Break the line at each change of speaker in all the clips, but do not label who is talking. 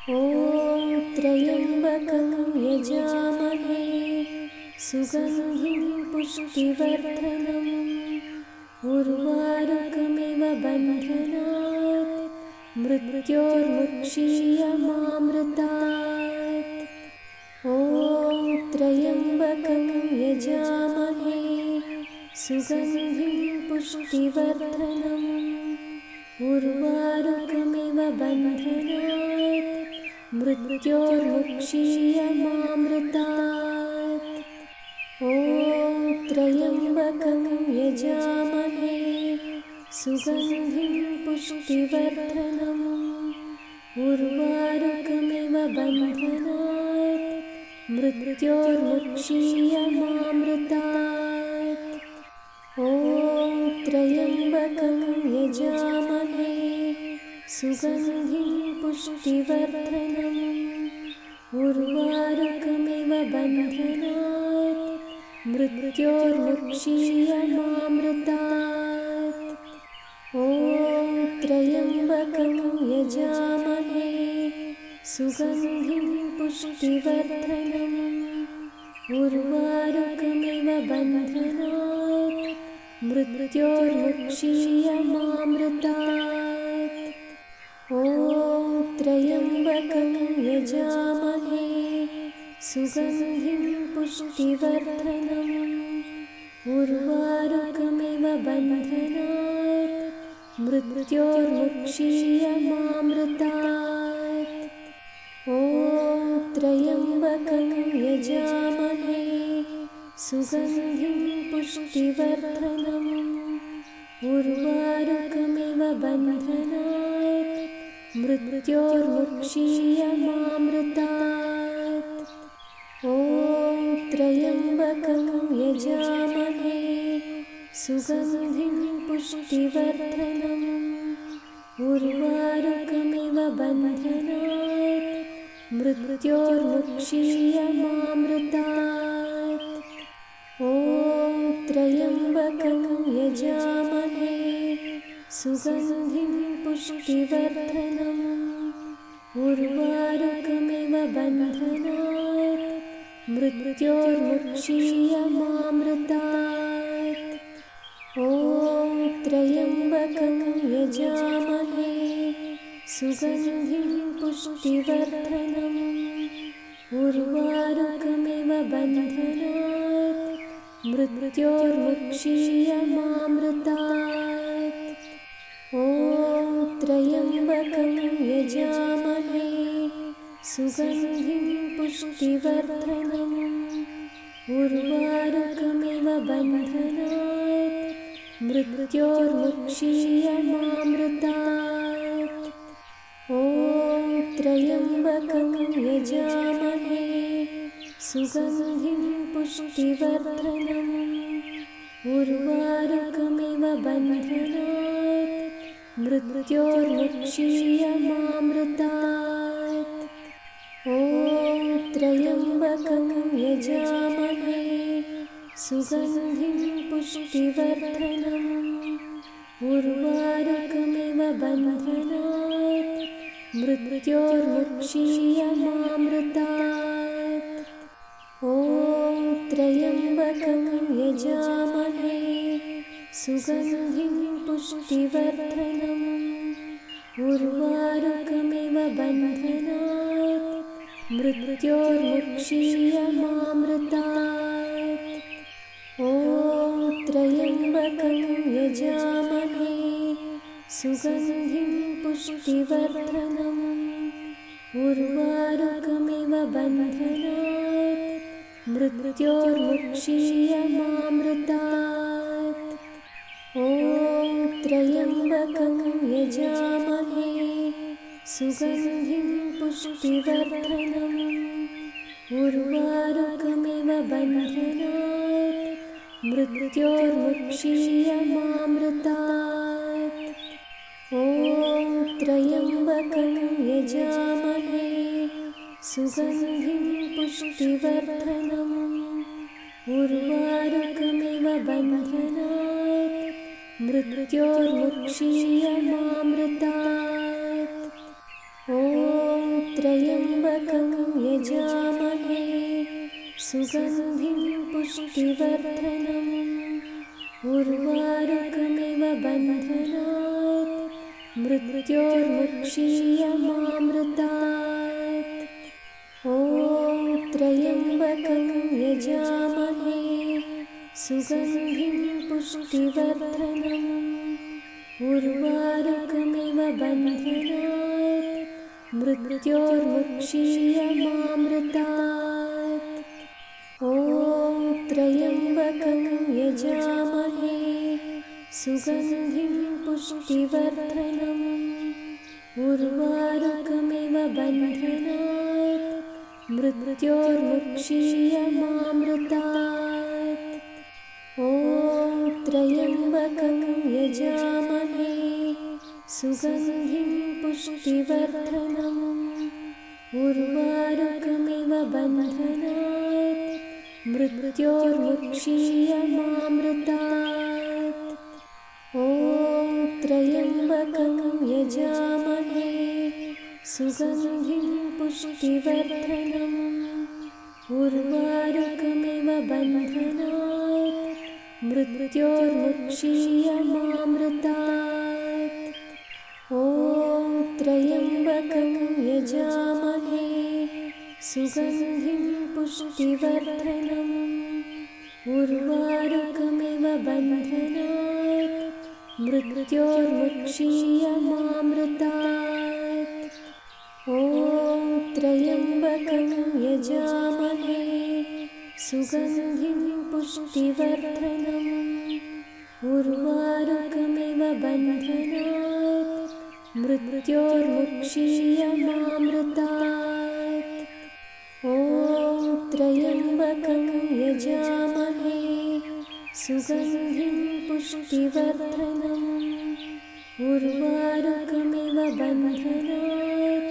ॐ त्र्यम्बकं यजामहे सुगन्धिं पुष्टिवर्धनम् उर्वारुकमिव बन्धनात् मृत्योर्मुक्षीयमामृतात्। ॐ त्र्यम्बकं यजामहे सुगन्धिं पुष्टिवर्धनम् उर्वारुकमिव बन्धनात् मृत्योर्मुक्षीयमामृतात्। ॐ त्र्यम्बकं यजामहे सुगन्धिं पुष्टिवर्धनम् उर्वारुकमिव बन्धनात् मृत्योर्मुक्षीयमामृतात्। ॐ त्र्यम्बकं यजामहे सुगन्धिं पुष्टिवर्धनम् उर्वारुकमिव बन्धनात् मृत्योर्मुक्षीयमामृतात्। ॐ त्र्यम्बकं यजामहे सुगन्धिं पुष्टिवर्धनम् उर्वारुकमिव बन्धनात् मृत्योर्मुक्षीयमामृतात्। ॐ त्र्यम्बकं यजामहे सुगन्धिं पुष्टिवर्धनम् उर्वारुकमिव बन्धनात् मृत्योर्मुक्षीयमामृतात्। ॐ त्र्यम्बकं यजामहे सुगन्धिं पुष्टिवर्धनम् उर्वारुकमिव बन्धनात् मृत्योर्मुक्षीयमामृतात्। ॐ त्र्यम्बकं यजामहे सुगन्धिं पुष्टिवर्धनम् उर्वारुकमिव बन्धनात् मृत्योर्मुक्षीयमामृतात्। ॐ त्र्यम्बकं यजामहे सुगन्धिं पुष्टिवर्धनम् उर्वारुकमिव बन्धनात् मृत्योर्मुक्षीयमामृतात्। ॐ त्र्यम्बकं यजामहे सुगन्धिं पुष्टिवर्धनम् उर्वारुकमिव बन्धनात् मृत्योर्मुक्षीयमामृतात्। ॐ त्र्यम्बकं यजामहे सुगन्धिं पुष्टिवर्धनम् उर्वारुकमिव बन्धनात् मृत्योर्मुक्षीयमामृतात्। ॐ त्र्यम्बकं यजामहे सुगन्धिं पुष्टिवर्धनम् उर्वारुकमिव बन्धनात् मृत्योर्मुक्षीयमामृतात्। ॐ त्र्यम्बकं यजामहे सुगन्धिं पुष्टिवर्धनम् उर्वारुकमिव बन्धनात् मृत्योर्मुक्षीयमामृतात्। ॐ त्र्यम्बकं यजामहे सुगन्धिं पुष्टिवर्धनम् उर्वारुकमिव बन्धनात् मृत्योर्मुक्षीयमामृतात्। ॐ त्र्यम्बकं यजामहे सुगन्धिं पुष्टिवर्धनम् उर्वारुकमिव बन्धनात् मृत्योर्मुक्षीयमामृतात्। ॐ त्र्यम्बकं यजामहे सुगन्धिं पुष्टिवर्धनम् उर्वारुकमिव बन्धनात् मृत्योर्मुक्षीयमामृतात्। ॐ त्र्यम्बकं यजामहे सुगन्धिं पुष्टिवर्धनम् उर्वारुकमिव बन्धनात् मृत्योर्मुक्षीयमामृतात्। ॐ त्र्यम्बकं यजामहे सुगन्धिं पुष्टिवर्धनम् उर्वारुकमिव बन्धनात् मृत्योर्मुक्षीयमामृतात्। ॐ त्र्यम्बकं यजामहे सुगन्धिं पुष्टिवर्धनम् उर्वारुकमिव बन्धनात् मृत्योर्मुक्षीयमामृतात्। ॐ त्र्यम्बकं यजामहे सुगन्धिं पुष्टिवर्धनम् उर्वारुकमिव बन्धनात् मृत्योर्मुक्षीयमामृतात्। ॐ त्र्यम्बकं यजामहे सुगन्धिं पुष्टिवर्धनम् उर्वारुकमिव बन्धनात् मृत्योर्मुक्षीयमामृतात्। ॐ त्र्यम्बकं यजामहे सुगन्धिं पुष्टिवर्धनम् उर्वारुकमिव बन्धनात् मृत्योर्मुक्षीयमामृतात्। ॐ त्र्यम्बकं यजामहे सुगन्धिं पुष्टिवर्धनम् उर्वारुकमिव बन्धनात् मृत्योर्मुक्षीयमामृतात्। ॐ त्र्यम्बकं यजामहे सुगन्धिं पुष्टिवर्धनम् उर्वारुकमिव बन्धनात् मृत्योर्मुक्षीयमामृतात्। ॐ त्र्यम्बकं यजामहे सुगन्धिं पुष्टिवर्धनम् उर्वारुकमिव बन्धनात्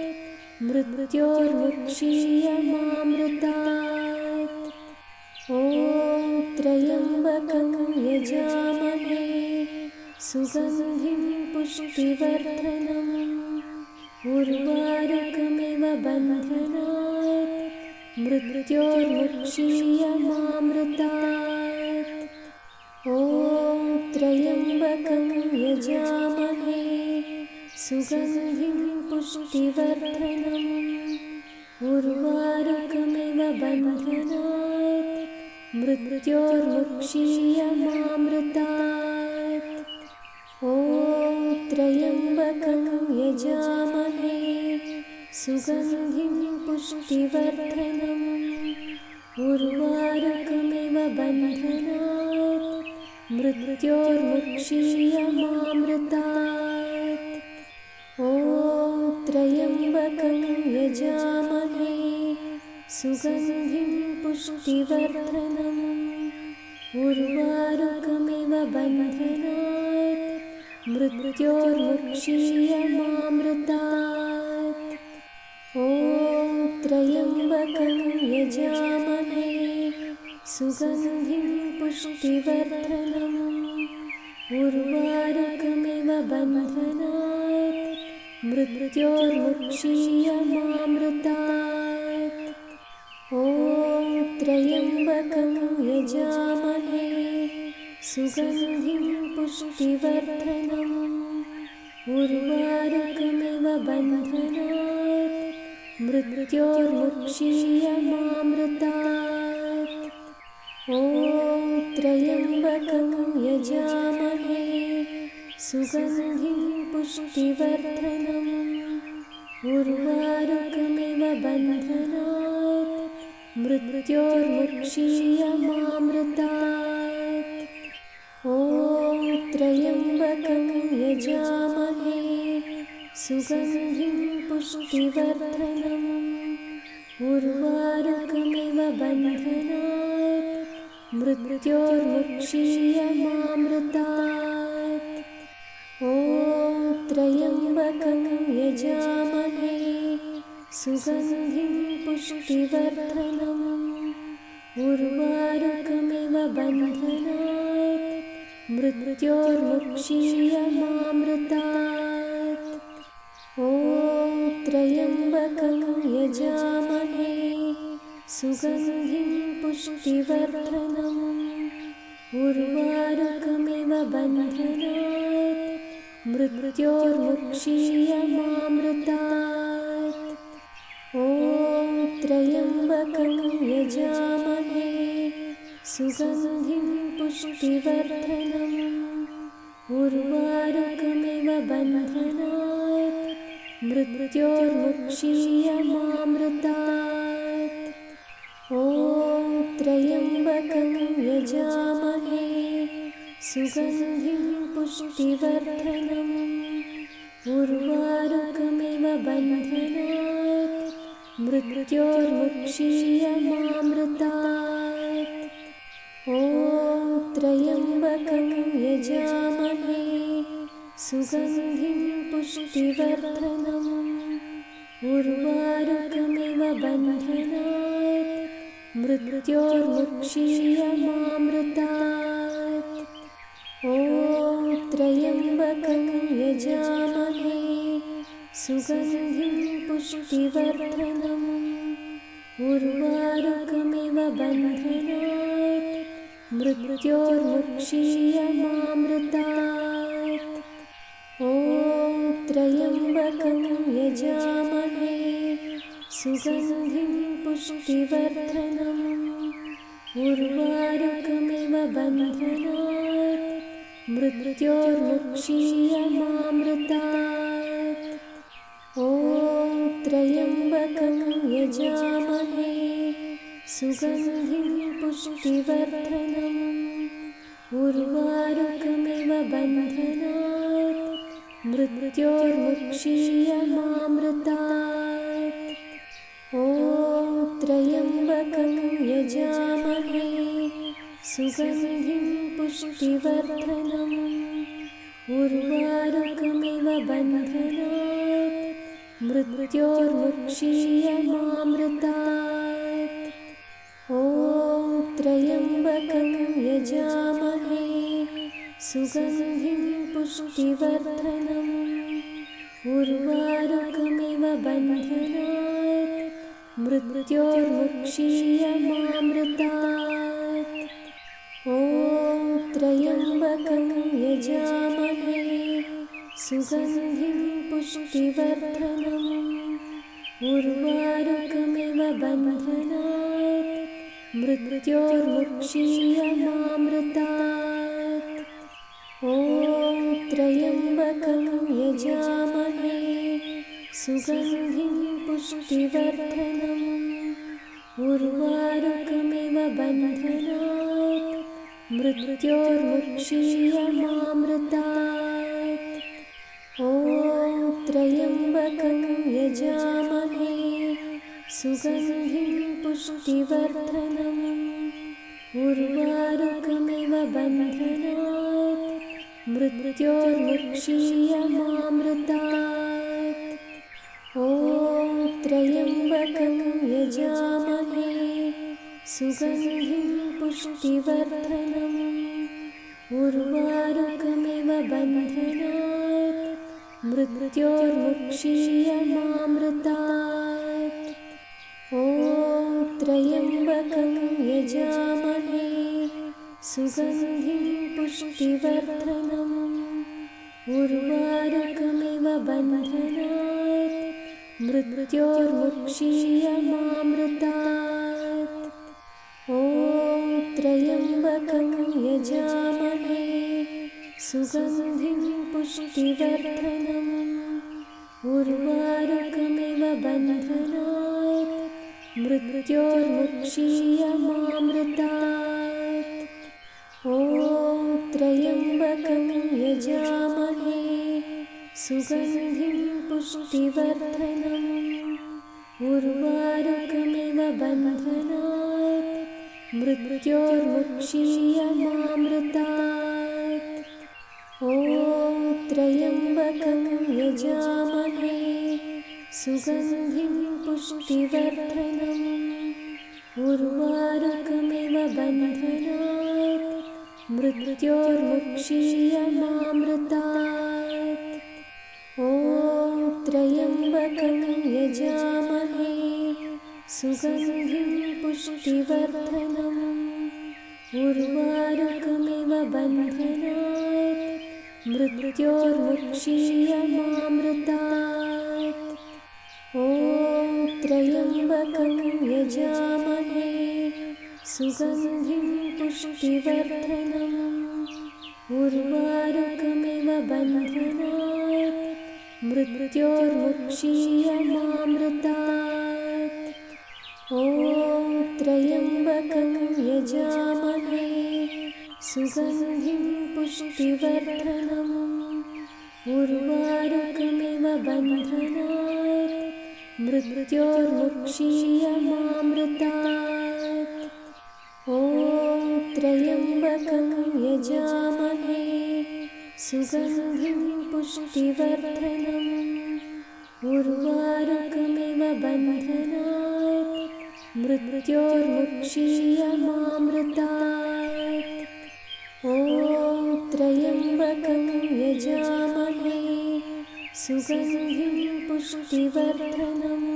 मृत्योर्मुक्षीयमामृतात्। ॐ त्र्यम्बकं यजामहे सुगन्धिं पुष्टिवर्धनम् उर्वारुकमिव बन्धनात् मृत्योर्मुक्षीयमामृतात्। ॐ त्र्यम्बकं यजामहे सुगन्धिं पुष्टिवर्धनम् उर्वारुकमिव बन्धनात् मृत्योर्मुक्षीयमामृतात्। ॐ त्र्यम्बकं यजामहे सुगन्धिं पुष्टिवर्धनम् उर्वारुकमिव बन्धनात् मृत्योर्मुक्षीयमामृतात्। ॐ त्र्यम्बकं यजामहे सुगन्धिं पुष्टिवर्धनम् उर्वारुकमिव बन्धनात् मृत्योर्मुक्षीयमामृतात्। ॐ त्र्यम्बकं यजामहे सुगन्धिं पुष्टिवर्धनम् उर्वारुकमिव बन्धनात् मृत्योर्मुक्षीयमामृतात्। ॐ त्र्यम्बकं यजामहे सुगन्धिं पुष्टिवर्धनम् उर्वारुकमिव बन्धनात् मृत्योर्मुक्षीयमामृतात्। ॐ त्र्यम्बकं यजामहे सुगन्धिं पुष्टिवर्धनम् उर्वारुकमिव बन्धनात् मृत्योर्मुक्षीयमामृतात्। ॐ त्र्यम्बकं यजामहे सुगन्धिं पुष्टिवर्धनम् उर्वारुकमिव बन्धनात् मृत्योर्मुक्षीयमामृतात्। ॐ त्र्यम्बकं यजामहे सुगन्धिं पुष्टिवर्धनम् उर्वारुकमिव बन्धनात् मृत्योर्मुक्षीयमामृतात्। ॐ त्र्यम्बकं यजामहे सुगन्धिं पुष्टिवर्धनम् उर्वारुकमिव बन्धनात् मृत्योर्मुक्षीयमामृतात्। ॐ त्र्यम्बकं यजामहे सुगन्धिं पुष्टिवर्धनम् उर्वारुकमिव बन्धनात् मृत्योर्मुक्षीयमामृतात्। ॐ त्र्यम्बकं यजामहे सुगन्धिं पुष्टिवर्धनम् उर्वारुकमिव बन्धनात् मृत्योर्मुक्षीयमामृतात्। ॐ त्र्यम्बकं यजामहे सुगन्धिं पुष्टिवर्धनम् उर्वारुकमिव बन्धनात् मृत्योर्मुक्षीयमामृतात्। ॐ त्र्यम्बकं यजामहे सुगन्धिं पुष्टिवर्धनम् उर्वारुकमिव बन्धनात् मृत्योर्मुक्षीयमामृतात्। ॐ त्र्यम्बकं यजामहे सुगन्धिं पुष्टिवर्धनम् उर्वारुकमिव बन्धनात् मृत्योर्मुक्षीयमामृतात्। ॐ त्र्यम्बकं यजामहे सुगन्धिं पुष्टिवर्धनम् उर्वारुकमिव बन्धनात् मृत्योर्मुक्षीयमामृतात्। ॐ त्र्यम्बकं यजामहे सुगन्धिं पुष्टिवर्धनम् उर्वारुकमिव बन्धनात् मृत्योर्मुक्षीयमामृतात्। ॐ त्र्यम्बकं यजामहे सुगन्धिं पुष्टिवर्धनम् उर्वारुकमिव बन्धनात् मृत्योर्मुक्षीयमामृतात्। ॐ त्र्यम्बकं यजामहे सुगन्धिं पुष्टिवर्धनम् उर्वारुकमिव बन्धनात् मृत्योर्मुक्षीयमामृतात्। ॐ त्र्यम्बकं यजामहे सुगन्धिं पुष्टिवर्धनम् उर्वारुकमिव बन्धनात् मृत्योर्मुक्षीयमामृतात्। ॐ त्र्यम्बकं यजामहे सुगन्धिं पुष्टिवर्धनम् उर्वारुकमिव बन्धनात् मृत्योर्मुक्षीयमामृतात्। ॐ त्र्यम्बकं यजामहे सुगन्धिं पुष्टिवर्धनम् उर्वारुकमिव बन्धनात् मृत्योर्मुक्षीयमामृतात्। ॐ त्र्यम्बकं यजामहे सुगन्धिं पुष्टिवर्धनम् उर्वारुकमिव बन्धनात् मृत्योर्मुक्षीयमामृतात्। ॐ त्र्यम्बकं यजामहे सुगन्धिं पुष्टिवर्धनम् उर्वारुकमिव बन्धनात् मृत्योर्मुक्षीयमामृतात्। ॐ त्र्यम्बकं यजामहे सुगन्धिं पुष्टिवर्धनम् उर्वारुकमिव बन्धनात् मृत्योर्मुक्षीयमामृतात्। ॐ त्र्यम्बकं यजामहे सुगन्धिं पुष्टिवर्धनम् उर्वारुकमिव बन्धनात् मृत्योर्मुक्षीयमामृतात्। ॐ त्र्यम्बकं यजामहे सुगन्धिं पुष्टिवर्धनम् उर्वारुकमिव बन्धनात् मृत्योर्मुक्षीयमामृतात्। ॐ त्र्यम्बकं यजामहे सुगन्धिं पुष्टिवर्धनम् उर्वारुकमिव बन्धनात् मृत्योर्मुक्षीयमामृतात्। ॐ त्र्यम्बकं यजामहे सुगन्धिं पुष्टिवर्धनम् उर्वारुकमिव बन्धनात् मृत्योर्मुक्षीयमामृतात्। ॐ त्र्यम्बकं यजामहे सुगन्धिं पुष्टिवर्धनम् उर्वारुकमिव बन्धनात् मृत्योर्मुक्षीयमामृतात्। ॐ त्र्यम्बकं यजामहे सुगन्धिं पुष्टिवर्धनम्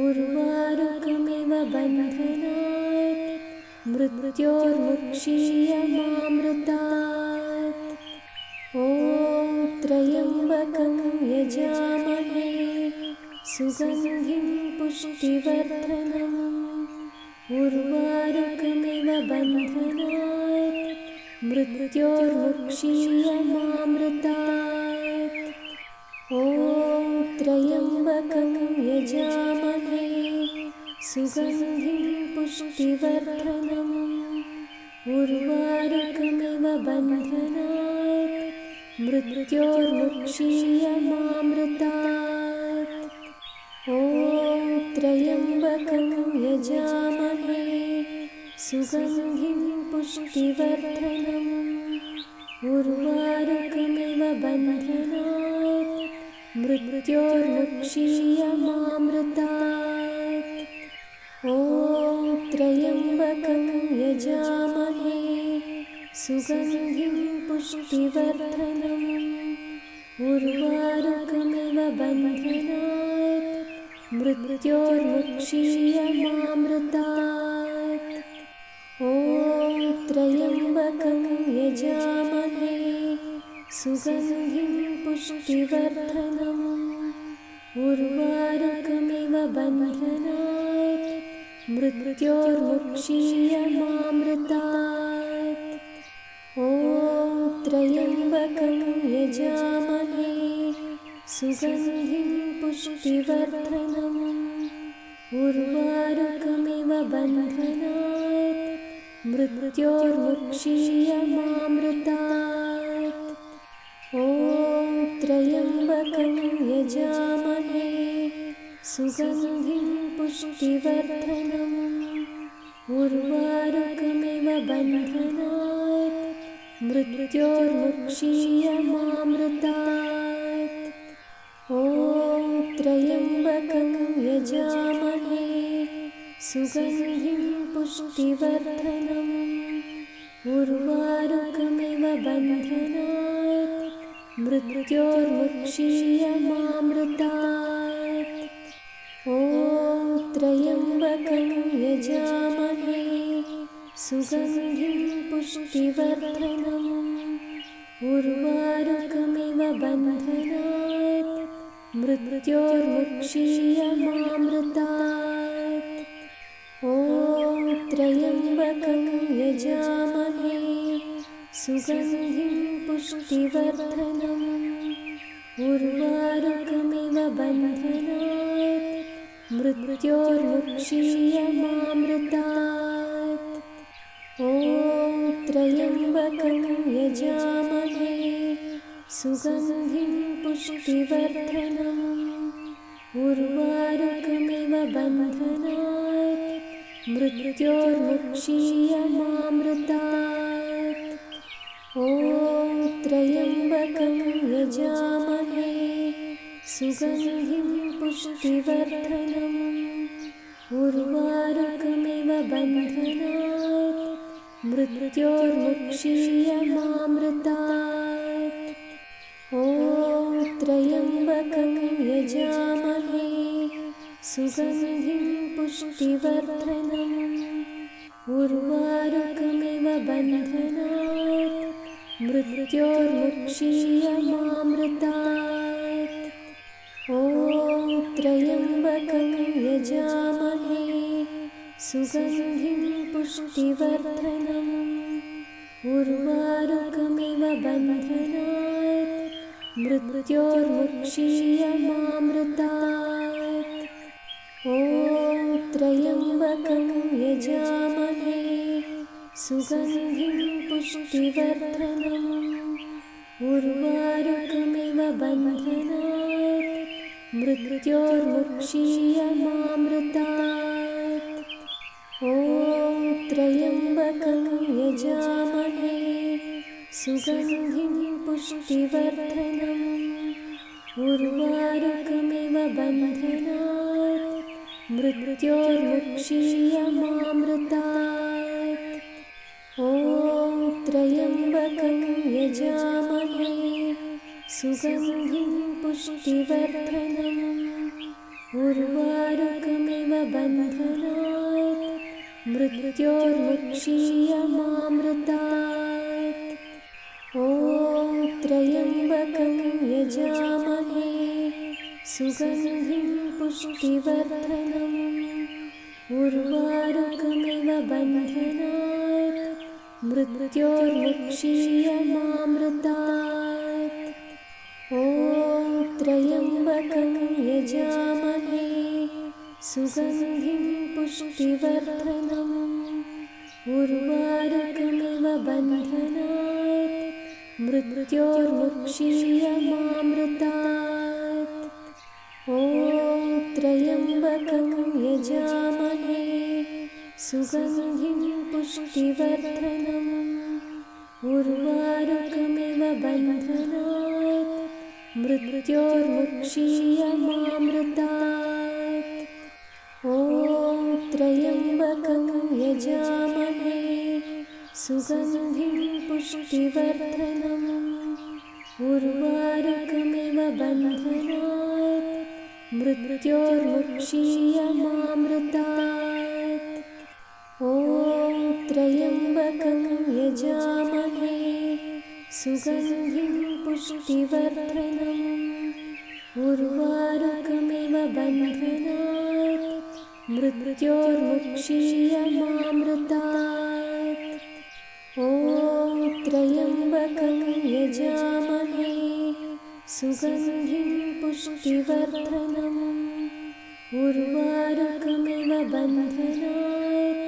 उर्वारुकमिव बन्धनात् मृत्योर्मुक्षीयमामृतात्। ॐ त्र्यम्बकं यजामहे सुगन्धिं पुष्टिवर्धनम् उर्वारुकमिव बन्धनात् मृत्योर्मुक्षीयमामृतात्। ॐ त्र्यम्बकं यजामहे सुगन्धिं पुष्टिवर्धनम् उर्वारुकमिव बन्धनात् मृत्योर्मुक्षीयमामृतात्। ॐ त्र्यम्बकं यजामहे सुगन्धिं पुष्टिवर्धनम् उर्वारुकमिव बन्धनात् मृत्योर्मुक्षीयमामृतात्। ॐ त्र्यम्बकं यजामहे सुगन्धिं पुष्टिवर्धनम् उर्वारुकमिव बन्धनात् मृत्योर्मुक्षीयमामृतात्। ॐ त्र्यम्बकं यजामहे सुगन्धिं पुष्टिवर्धनम् उर्वारुकमिव बन्धनात् मृत्योर्मुक्षीयमामृतात्। ॐ त्र्यम्बकं यजामहे सुगन्धिं पुष्टिवर्धनम् उर्वारुकमिव बन्धनात् मृत्योर्मुक्षीयमामृतात्। ॐ त्र्यम्बकं यजामहे सुगन्धिं पुष्टिवर्धनम् उर्वारुकमिव बन्धनात् मृत्योर्मुक्षीयमामृतात्। ॐ त्र्यम्बकं यजामहे सुगन्धिं पुष्टिवर्धनम् उर्वारुकमिव बन्धनात् मृत्योर्मुक्षीयमामृतात्। ॐ त्र्यम्बकं यजामहे सुगन्धिं पुष्टिवर्धनम् उर्वारुकमिव बन्धनात् मृत्योर्मुक्षीयमामृतात्। ॐ त्र्यम्बकं यजामहे सुगन्धिं पुष्टिवर्धनम् उर्वारुकमिव बन्धनात् मृत्योर्मुक्षीयमामृतात्। ॐ त्र्यम्बकं यजामहे सुगन्धिं पुष्टिवर्धनम् उर्वारुकमिव बन्धनात् मृत्योर्मुक्षीयमामृतात्। ॐ त्र्यम्बकं यजामहे सुगन्धिं पुष्टिवर्धनम् उर्वारुकमिव बन्धनात् मृत्योर्मुक्षीयमामृतात्। ॐ त्र्यम्बकं यजामहे सुगन्धिं पुष्टिवर्धनम् उर्वारुकमिव बन्धनात् मृत्योर्मुक्षीयमामृतात्। ॐ त्र्यम्बकं यजामहे सुगन्धिं पुष्टिवर्धनम् उर्वारुकमिव बन्धनात् मृत्योर्मुक्षीयमामृतात्। ॐ त्र्यम्बकं यजामहे सुगन्धिं पुष्टिवर्धनम् उर्वारुकमिव बन्धनात् मृत्योर्मुक्षीयमामृतात्। ॐ त्र्यम्बकं यजामहे सुगन्धिं पुष्टिवर्धनम् उर्वारुकमिव बन्धनात् मृत्योर्मुक्षीयमामृतात्। ॐ त्र्यम्बकं यजामहे सुगन्धिं पुष्टिवर्धनम् उर्वारुकमिव बन्धनात् मृत्योर्मुक्षीयमामृतात्। ॐ त्र्यम्बकं यजामहे सुगन्धिं पुष्टिवर्धनम् उर्वारुकमिव बन्धनात् मृत्योर्मुक्षीयमामृतात्। ॐ त्र्यम्बकं यजामहे सुगन्धिं पुष्टिवर्धनम् उर्वारुकमिव बन्धनात् मृत्योर्मुक्षीयमामृतात्। ॐ त्र्यम्बकं यजामहे सुगन्धिं पुष्टिवर्धनम् उर्वारुकमिव बन्धनात् मृत्योर्मुक्षीयमामृतात्। ॐ त्र्यम्बकं यजामहे सुगन्धिं पुष्टिवर्धनम् उर्वारुकमिव बन्धनात् मृत्योर्मुक्षीयमामृतात्। ॐ त्र्यम्बकं यजामहे सुगन्धिं पुष्टिवर्धनम् उर्वारुकमिव बन्धनात् मृत्योर्मुक्षीयमामृतात्। ॐ त्र्यम्बकं यजामहे सुगन्धिं पुष्टिवर्धनम् उर्वारुकमिव बन्धनात्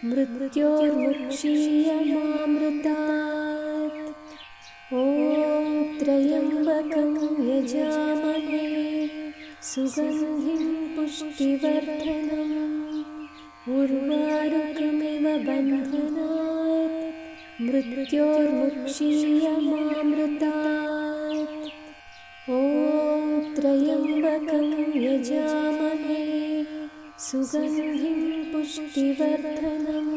मृत्योर्मुक्षीयमामृतात्। ॐ त्र्यम्बकं यजामहे सुगन्धिं पुष्टिवर्धनम् उर्वारुकमिव बन्धनात् मृत्योर्मुक्षीयमामृतात्। ॐ त्र्यम्बकं यजामहे सुगन्धिं पुष्टिवर्धनम्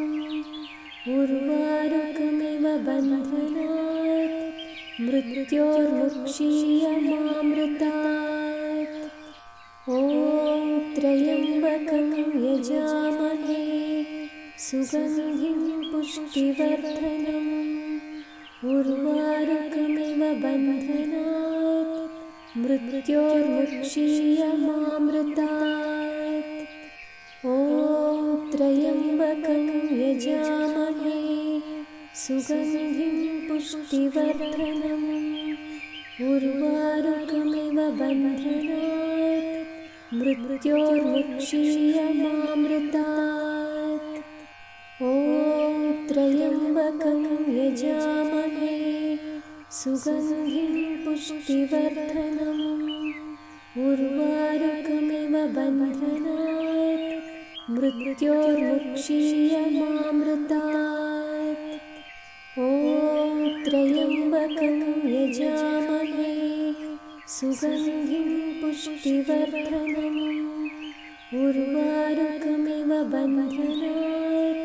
उर्वारुकमिव बन्धनात् मृत्योर्मुक्षीयमामृतात्। ॐ त्र्यम्बकं यजामहे सुगन्धिं पुष्टिवर्धनम् उर्वारुकमिव बन्धनात् मृत्योर्मुक्षीयमामृतात्। ॐ त्र्यम्बकं यजामहे सुगन्धिं पुष्टिवर्धनम् उर्वारुकमिव बन्धनात् मृत्योर्मुक्षीयमामृतात्। ॐ त्र्यम्बकं यजामहे सुगन्धिं पुष्टिवर्धनम् उर्वारुकमिव बन्धनात् मृत्योर्मुक्षीयमामृतात्। ॐ त्र्यम्बकं यजामहे सुगन्धिं पुष्टिवर्धनम् उर्वारुकमिव बन्धनात्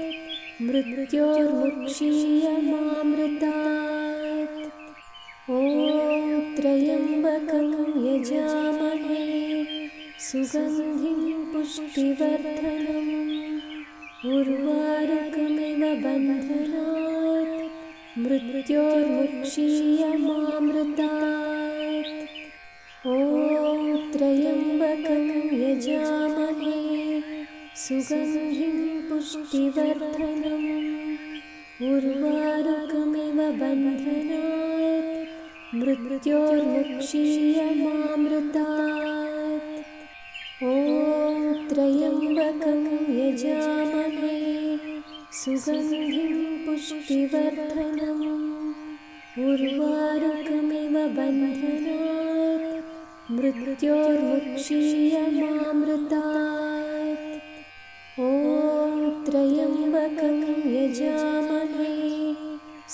मृत्योर्मुक्षीयमामृतात्। ॐ त्र्यम्बकं यजामहे सुगन्धिं पुष्टिवर्धनम् उर्वारुकमिव बन्धनात् मृत्योर्मुक्षीयमामृतात्। ॐ त्र्यम्बकं यजामहे सुगन्धिं पुष्टिवर्धनम् उर्वारुकमिव बन्धनात् मृत्योर्मुक्षीयमामृतात्। ॐ त्र्यम्बकं यजामहे सुगन्धिं पुष्टिवर्धनम् उर्वारुकमिव बन्धनात् मृत्योर्मुक्षीयमामृतात्। ॐ त्र्यम्बकं यजामहे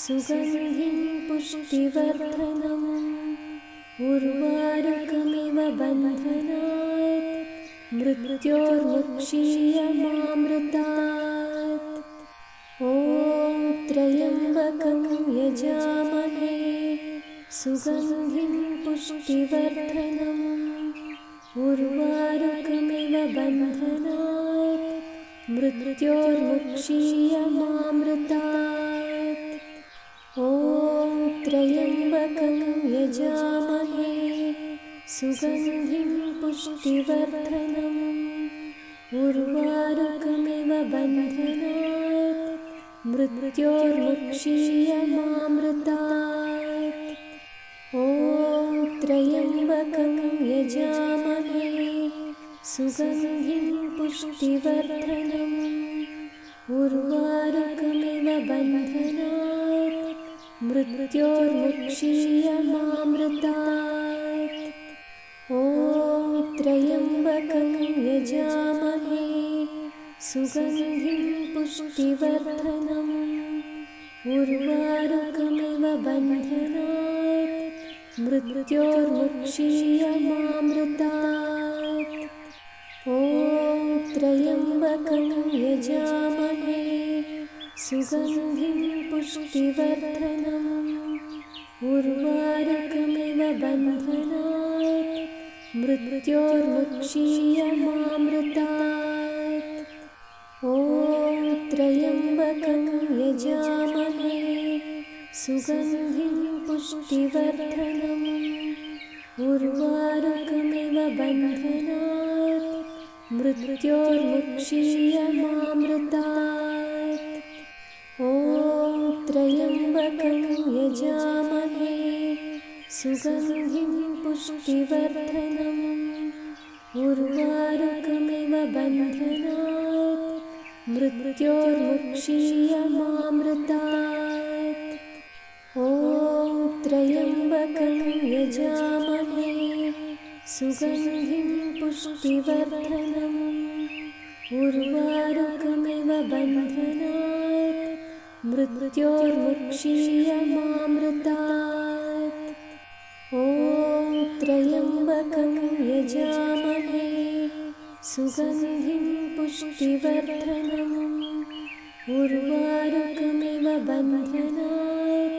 सुगन्धिं पुष्टिवर्धनम् उर्वारुकमिव बन्धनात् मृत्योर्मुक्षीयमामृतात्। ॐ त्र्यम्बकं यजामहे सुगन्धिं पुष्टिवर्धनम् उर्वारुकमिव बन्धनात् मृत्योर्मुक्षीयमामृतात्। ॐ त्र्यम्बकं यजामहे सुगन्धिं पुष्टिवर्धनम् उर्वारुकमिव बन्धनात् मृत्योर्मुक्षीयमामृतात्। ॐ त्र्यम्बकं यजामहे सुगन्धिं पुष्टिवर्धनम् उर्वारुकमिव बन्धनात् मृत्योर्मुक्षीयमामृतात्। ॐ त्र्यम्बकं यजामहे सुगन्धिं पुष्टिवर्धनम् उर्वारुकमिव बन्धनात् मृत्योर्मुक्षीयमामृतात्। ॐ त्र्यम्बकं यजामहे सुगन्धिं पुष्टिवर्धनम् उर्वारुकमिव बन्धनात् मृत्योर्मुक्षीयमामृतात्। ॐ त्र्यम्बकं यजामहे सुगन्धिं पुष्टिवर्धनम् उर्वारुकमिव बन्धनात् मृत्योर्मुक्षीयमामृतात्। ॐ त्र्यम्बकं यजामहे सुगन्धिं पुष्टिवर्धनम् उर्वारुकमिव बन्धनात् मृत्योर्मुक्षीयमामृतात्। ॐ त्र्यम्बकं यजामहे सुगन्धिं पुष्टिवर्धनम् उर्वारुकमिव बन्धनात् मृत्योर्मुक्षीयमामृतात्। ॐ त्र्यम्बकं यजामहे सुगन्धिं पुष्टिवर्धनम् उर्वारुकमिव बन्धनात्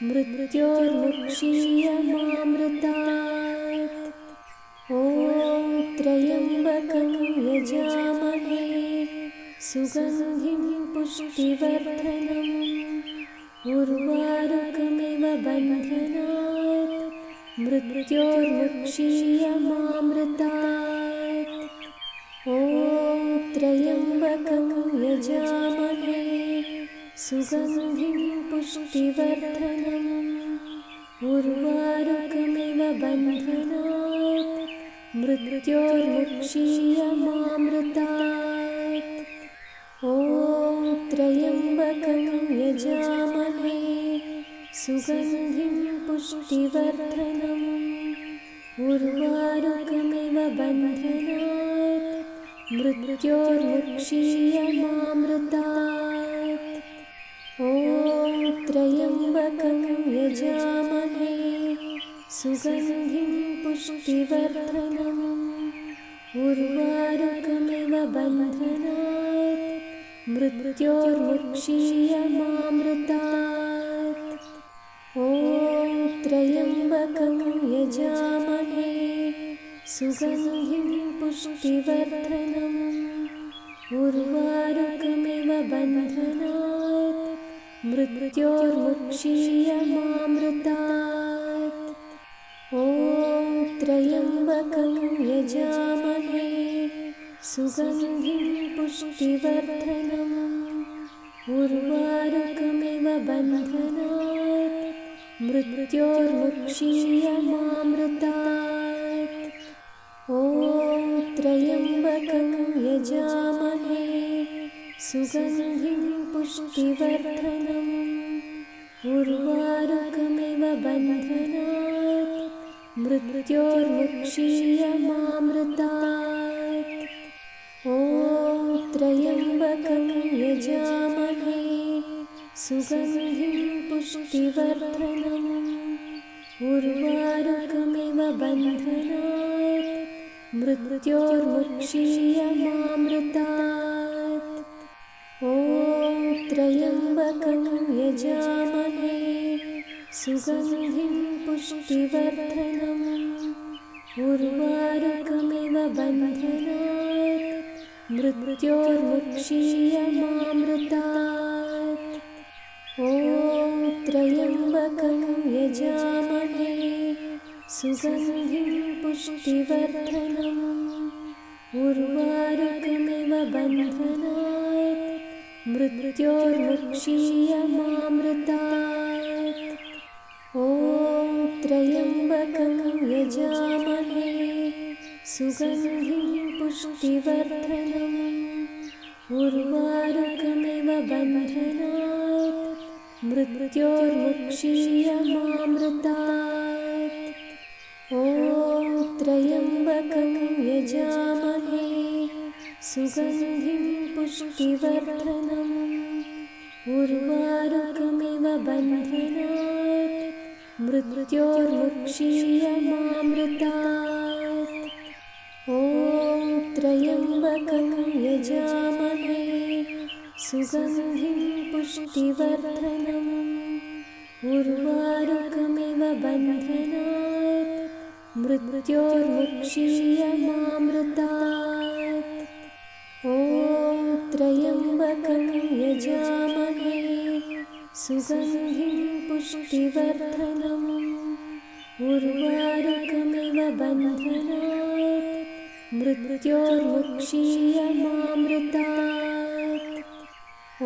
मृत्योर्मुक्षीयमामृतात्। ॐ त्र्यम्बकं यजामहे सुगन्धिं पुष्टिवर्धनम् उर्वारुकमिव बन्धनात् मृत्योर्मुक्षीयमामृतात्। ॐ त्र्यम्बकं यजामहे सुगन्धिं पुष्टिवर्धनम् उर्वारुकमिव बन्धनात् मृत्योर्मुक्षीयमामृतात्। ॐ त्र्यम्बकं यजामहे सुगन्धिं पुष्टिवर्धनम् उर्वारुकमिव बन्धनात् मृत्योर्मुक्षीयमामृतात्। ॐ त्र्यम्बकं यजामहे सुगन्धिं पुष्टिवर्धनम् उर्वारुकमिव बन्धनात् मृत्योर्मुक्षीयमामृतात्। ॐ त्र्यम्बकं यजामहे सुगन्धिं पुष्टिवर्धनम् उर्वारुकमिव बन्धनात् मृत्योर्मुक्षीयमामृतात्। ॐ त्र्यम्बकं यजामहे सुगन्धिं पुष्टिवर्धनम् उर्वारुकमिव बन्धनात् मृत्योर्मुक्षीयमामृतात्। ॐ त्र्यम्बकं यजामहे सुगन्धिं पुष्टिवर्धनम् उर्वारुकमिव बन्धनात् मृत्योर्मुक्षीयमामृतात्। ॐ त्र्यम्बकं यजामहे सुगन्धिं पुष्टिवर्धनम् उर्वारुकमिव बन्धनात् मृत्योर्मुक्षीयमामृतात्। ॐ त्र्यम्बकं यजामहे सुगन्धिं पुष्टिवर्धनम् उर्वारुकमिव बन्धनात् मृत्योर्मुक्षीयमामृतात्। ॐ त्र्यम्बकं यजामहे सुगन्धिं पुष्टिवर्धनम् उर्वारुकमिव बन्धनात् मृत्योर्मुक्षीयमामृतात्। ॐ त्र्यम्बकं यजामहे सुगन्धिं पुष्टिवर्धनम् उर्वारुकमिव बन्धनात् मृत्योर्मुक्षीयमामृतात्। ॐ त्र्यम्बकं यजामहे सुगन्धिं पुष्टिवर्धनम् उर्वारुकमिव बन्धनात् मृत्योर्मुक्षीयमामृतात्। ॐ त्र्यम्बकं यजामहे सुगन्धिं पुष्टिवर्धनम् उर्वारुकमिव बन्धनात् मृत्योर्मुक्षीयमामृतात्। ॐ त्र्यम्बकं यजामहे सुगन्धिं पुष्टिवर्धनम् उर्वारुकमिव बन्धनात् मृत्योर्मुक्षीयमामृतात्। ॐ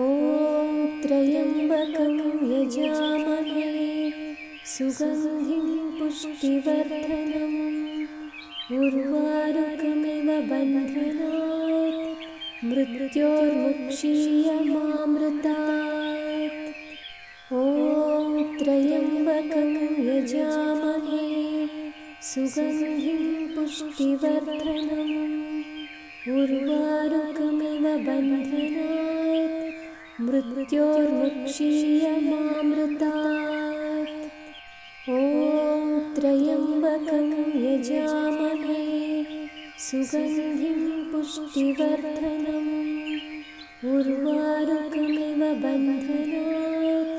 त्र्यम्बकं यजामहे सुगन्धिं पुष्टिवर्धनम् उर्वारुकमिव बन्धनात् मृत्योर्मुक्षीयमामृतात्। ॐ त्र्यम्बकं यजामहे सुगन्धिं पुष्टिवर्धनम् उर्वारुकमिव बन्धनात् मृत्योर्मुक्षीयमामृतात्। ॐ त्र्यम्बकं यजामहे सुगन्धिं पुष्टिवर्धनम् उर्वारुकमिव बन्धनात्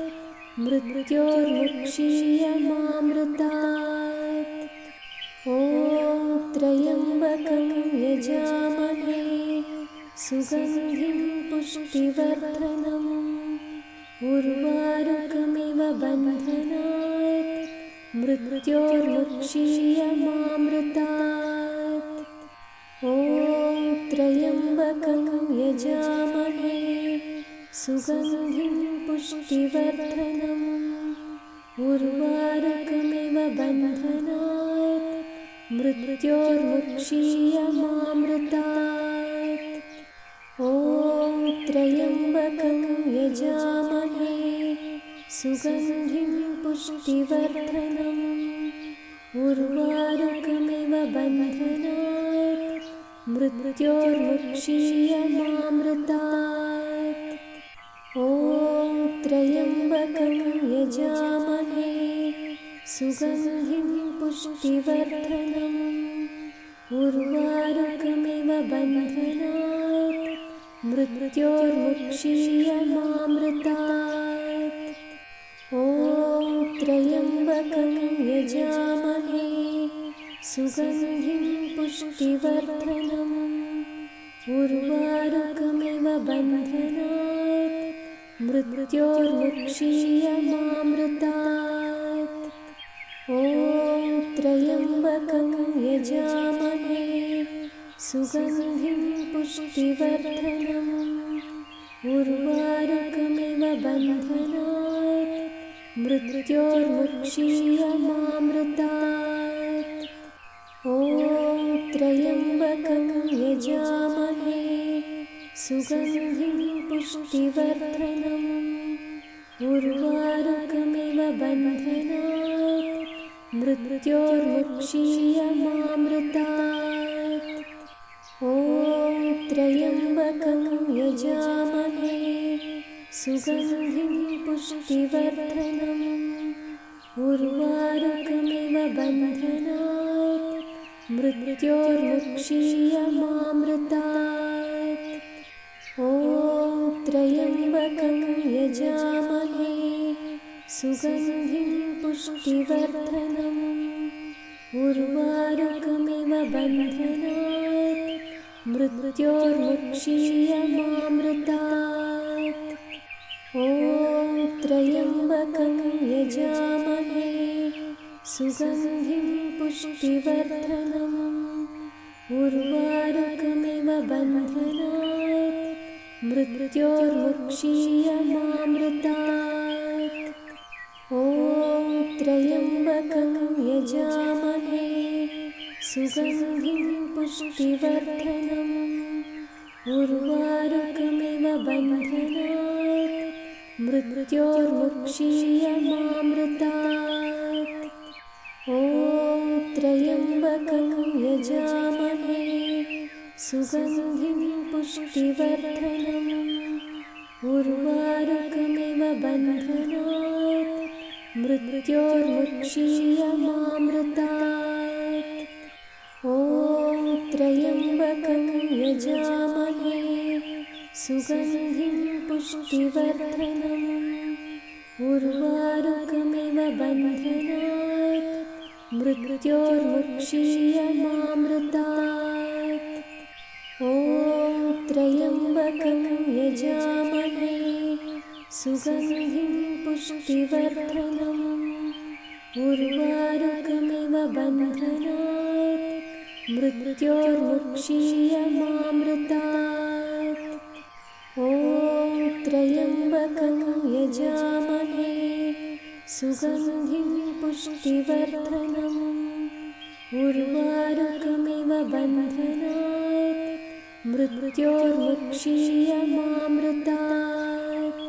मृत्योर्मुक्षीयमामृतात्। ॐ त्र्यम्बकं यजामहे सुगन्धिं पुष्टिवर्धनम् उर्वारुकमिव बन्धनात् मृत्योर्मुक्षीयमामृतात्। ॐ त्र्यम्बकं यजामहे सुगन्धिं पुष्टिवर्धनम् उर्वारुकमिव बन्धनात् मृत्योर्मुक्षीयमामृतात्। ॐ त्र्यम्बकं यजामहे सुगन्धिं पुष्टिवर्धनम् उर्वारुकमिव बन्धनात् मृत्योर्मुक्षीयमामृतात्। ॐ त्र्यम्बकं यजामहे सुगन्धिं पुष्टिवर्धनम् उर्वारुकमिव बन्धनात् मृत्योर्मुक्षीयमामृतात्। ॐ त्र्यम्बकं यजामहे सुगन्धिं पुष्टिवर्धनम् उर्वारुकमिव बन्धनात् मृत्योर्मुक्षीयमामृतात्। ॐ त्र्यम्बकं यजामहे सुगन्धिं पुष्टिवर्धनम् उर्वारुकमिव बन्धनात् मृत्योर्मुक्षीयमामृतात्। ॐ त्र्यम्बकं यजामहे सुगन्धिं पुष्टिवर्धनम् उर्वारुकमिव बन्धनात् मृत्योर्मुक्षीयमामृतात्। ॐ त्र्यम्बकं यजामहे सुगन्धिं पुष्टिवर्धनम् उर्वारुकमिव बन्धनात् मृत्योर्मुक्षीयमामृतात्। ॐ त्र्यम्बकं यजामहे सुगन्धिं पुष्टिवर्धनम् उर्वारुकमिव बन्धनात् मृत्योर्मुक्षीयमामृतात्। ॐ त्र्यम्बकं यजामहे सुगन्धिं पुष्टिवर्धनम् उर्वारुकमिव बन्धनात् मृत्योर्मुक्षीयमामृतात्। ॐ त्र्यम्बकं यजामहे सुगन्धिं पुष्टिवर्धनम् उर्वारुकमिव बन्धनात् मृत्योर्मुक्षीयमामृतात्। ॐ त्र्यम्बकं यजामहे सुगन्धिं पुष्टिवर्धनम् उर्वारुकमिव बन्धनात् मृत्योर्मुक्षीयमामृतात्। ॐ त्र्यम्बकं यजामहे सुगन्धिं पुष्टिवर्धनम् उर्वारुकमिव बन्धनात् मृत्योर्मुक्षीयमामृतात्। ॐ त्र्यम्बकं यजामहे सुगन्धिं पुष्टिवर्धनम् उर्वारुकमिव बन्धनात् मृत्योर्मुक्षीयमामृतात्। ॐ त्र्यम्बकं यजामहे सुगन्धिं पुष्टिवर्धनम् उर्वारुकमिव बन्धनात् मृत्योर्मुक्षीयमामृतात्।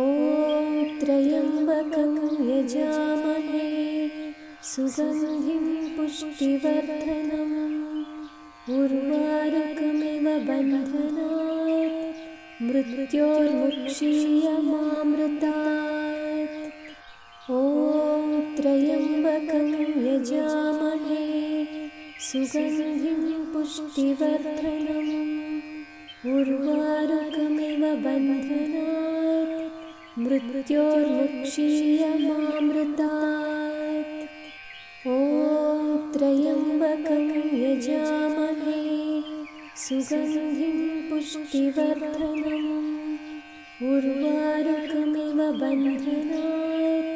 ॐ त्र्यम्बकं यजामहे सुगन्धिं पुष्टिवर्धनम् उर्वारुकमिव बन्धनात् मृत्योर्मुक्षीयमामृतात्। ॐ त्र्यम्बकं यजामहे सुगन्धिं पुष्टिवर्धनम् उर्वारुकमिव बन्धनात् मृत्योर्मुक्षीयमामृतात्। ॐ त्र्यम्बकं यजामहे सुगन्धिं पुष्टिवर्धनम् उर्वारुकमिव बन्धनात्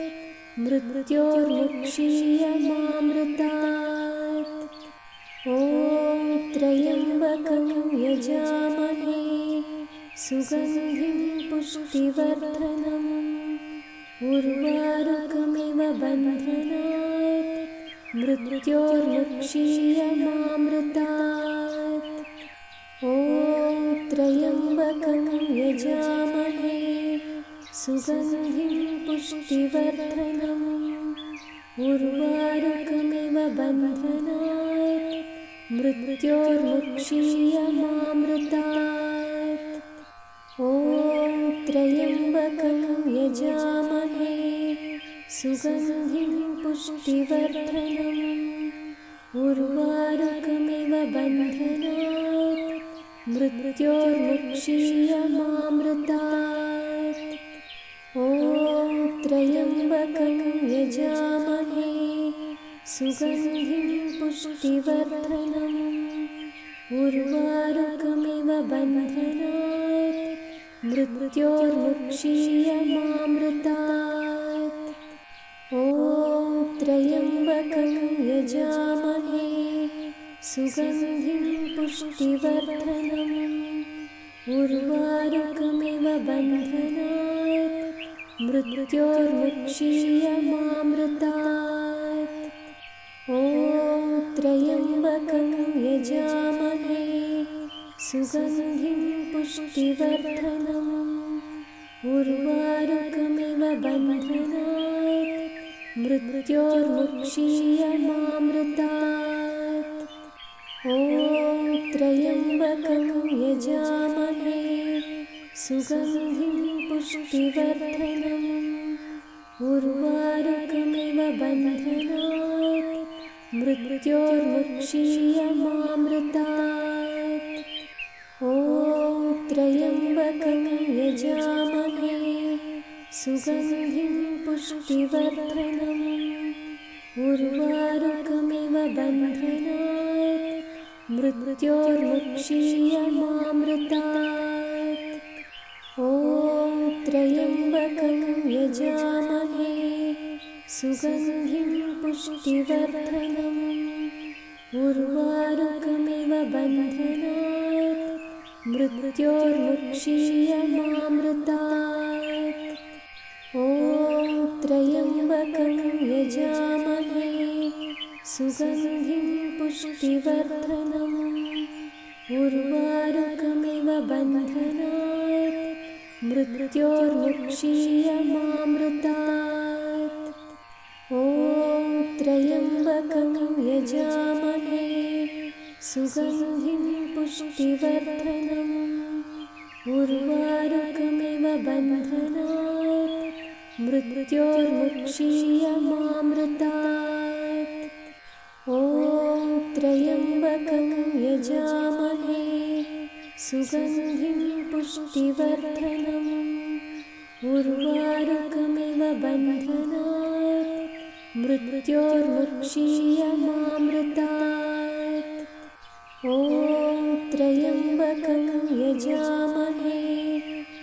मृत्योर्मुक्षीयमामृतात्। ॐ त्र्यम्बकं यजामहे सुगन्धिं पुष्टिवर्धनम् उर्वारुकमिव बन्धनात् मृत्योर्मुक्षीयमामृतात्। ॐ त्र्यम्बकं यजामहे सुगन्धिं पुष्टिवर्धनम् उर्वारुकमिव बन्धनात् मृत्योर्मुक्षीयमामृतात्। ॐ त्र्यम्बकं यजामहे सुगन्धिं पुष्टिवर्धनम् उर्वारुकमिव बन्धनात् मृत्योर्मुक्षीयमामृतात्। ॐ त्र्यम्बकं यजामहे सुगन्धिं पुष्टिवर्धनम् उर्वारुकमिव बन्धनात् मृत्योर्मुक्षीयमामृतात्। ॐ त्र्यम्बकं यजामहे सुगन्धिं पुष्टिवर्धनम् उर्वारुकमिव बन्धनात् मृत्योर्मुक्षीयमामृतात्। ॐ त्र्यम्बकं यजामहे सुगन्धिं पुष्टिवर्धनम् उर्वारुकमिव बन्धनात् मृत्योर्मुक्षीयमामृतात्। ॐ त्र्यम्बकं यजामहे सुगन्धिं पुष्टिवर्धनम् उर्वारुकमिव बन्धनात् मृत्योर्मुक्षीयमामृतात्। ॐ त्र्यम्बकं यजामहे सुगन्धिं पुष्टिवर्धनम् उर्वारुकमिव बन्धनात् मृत्योर्मुक्षीयमामृतात्। ॐ त्र्यम्बकं यजामहे सुगन्धिं पुष्टिवर्धनम् उर्वारुकमिव बन्धनात् मृत्योर्मुक्षीयमामृतात्। ॐ त्र्यम्बकं यजामहे सुगन्धिं पुष्टिवर्धनम् उर्वारुकमिव बन्धनात् मृत्योर्मुक्षीयमामृतात्। ॐ त्र्यम्बकं यजामहे सुगन्धिं पुष्टिवर्धनम् उर्वारुकमिव बन्धनात् मृत्योर्मुक्षीयमामृतात्। ॐ त्र्यम्बकं यजामहे सुगन्धिं पुष्टिवर्धनम् उर्वारुकमिव बन्धनात् मृत्योर्मुक्षीयमामृतात्। ॐ त्र्यम्बकं यजामहे सुगन्धिं पुष्टिवर्धनम्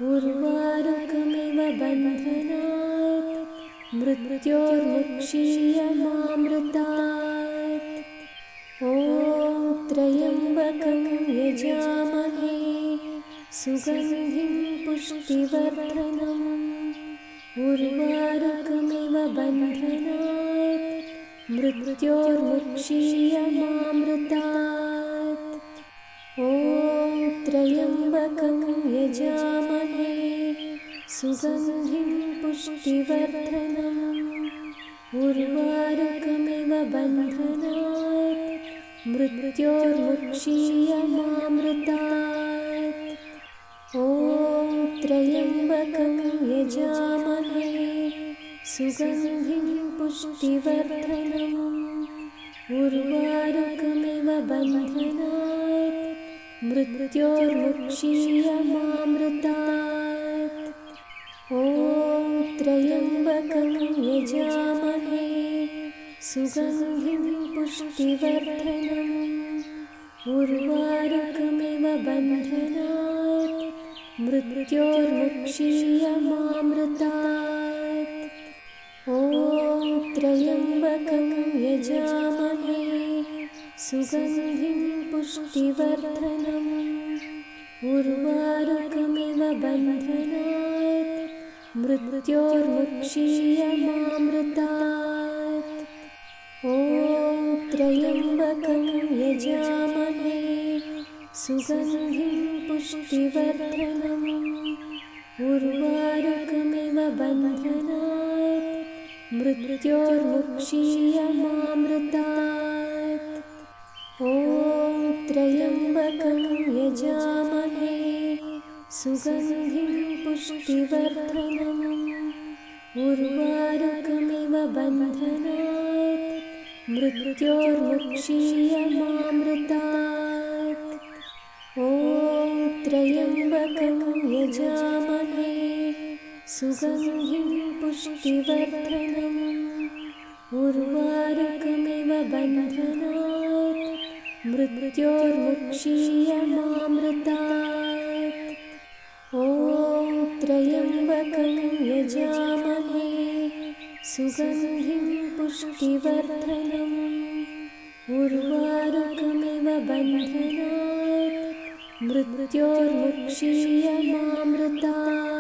उर्वारुकमिव बन्धनात् मृत्योर्मुक्षीयमामृतात्। ॐ त्र्यम्बकं यजामहे सुगन्धिं पुष्टिवर्धनम् उर्वारुकमिव बन्धनात् मृत्योर्मुक्षीयमामृतात्। ॐ त्र्यम्बकं यजामहे सुगन्धिं पुष्टिवर्धनम् उर्वारुकमिव बन्धनात् मृत्योर्मुक्षीयमामृतात्। ॐ त्र्यम्बकं यजामहे सुगन्धिं पुष्टिवर्धनम् उर्वारुकमिव बन्धनात् मृत्योर्मुक्षीयमामृतात्। ॐ त्र्यम्बकं यजामहे सुगन्धिं पुष्टिवर्धनम् उर्वारुकमिव बन्धनात् मृत्योर्मुक्षीयमामृतात्। ॐ त्र्यम्बकं यजामहे सुगन्धिं पुष्टिवर्धनम् उर्वारुकमिव बन्धनात् मृत्योर्मुक्षीयमामृतात्। ॐ त्र्यम्बकं यजामहे सुगन्धिं पुष्टिवर्धनम् उर्वारुकमिव बन्धनात् मृत्योर्मुक्षीयमामृतात्। ॐ त्र्यम्बकं यजामहे सुगन्धिं पुष्टिवर्धनम् उर्वारुकमिव बन्धनात् मृत्योर्मुक्षीयमामृतात्। ॐ त्र्यम्बकं यजामहे सुगन्धिं पुष्टिवर्धनम् उर्वारुकमिव बन्धनात् मृत्योर्मुक्षीयमामृतात्। ॐ त्र्यम्बकं यजामहे सुगन्धिं पुष्टिवर्धनम् उर्वारुकमिव बन्धनात् मृत्योर्मुक्षीयमामृतात्।